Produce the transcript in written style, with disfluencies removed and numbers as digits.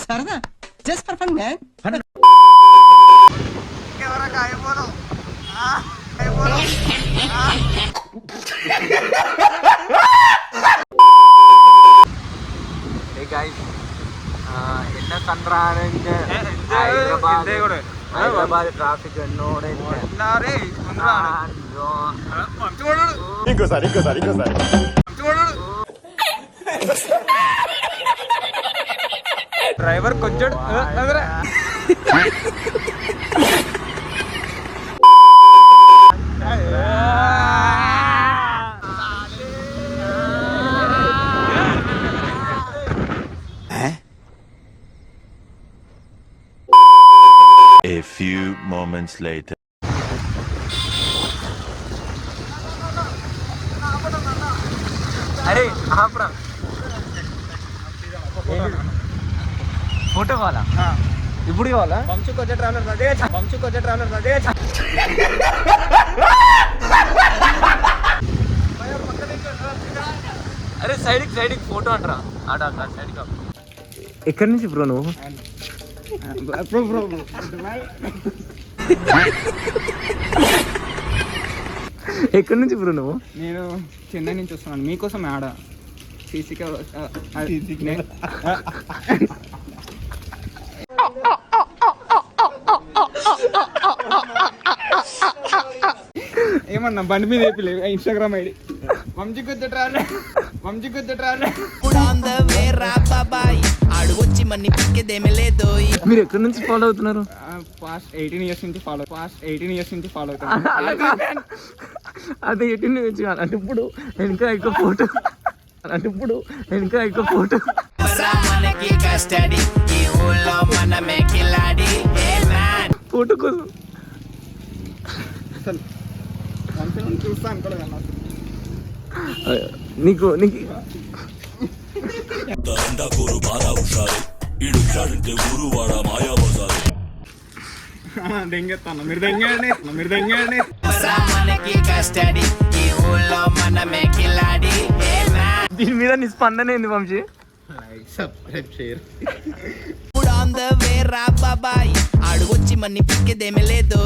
సరదా just for fun man. என்ன பண்றானுங்க హైదరాబాద్ ట్రాఫిక్ ఎన్నోడే ఇంకోసారి డ్రైవర్ కొంచెం A few moments later. అరే ఆపరా ఫోటో కావాలా ఇప్పుడు కావాలా వంశుకొచ్చే ట్రావెలర్ అదే అరే సైడ్కి ఫోటో అంటరా ఆడ సైడ్కి ఎక్కడి నుంచి బ్రో నువ్వు ఎక్కడి నుంచి బ్రో నువ్వు నేను చెన్నై నుంచి వస్తున్నాను మీకోసం ఆడ సీసీ ఏమన్నా బండి మీద వేపిలే ఇన్స్టాగ్రామ్ ఐడి వంశీకొచ్చే ట్రావెలర్ మీరు ఎక్కడి నుంచి ఫాలో అవుతున్నారు పాస్ట్ 18 ఇయర్స్ నుంచి ఫాలో అవుతాను అదే 18 నుంచి అంటే ఇప్పుడు ఇంకా ఎక్కువ ఫోటో ఫోటో కోసం అసలు వంశీ చూస్తా అనుకోలేదు అన్న నీకు దెంగెత్తాను మీరు దెంగండి దీని మీద నీ స్పందన ఏంది వంశీ సబ్స్క్రైబ్ షేర్ అడుగొచ్చి మన్ని పిక్కేదేమి లేదు.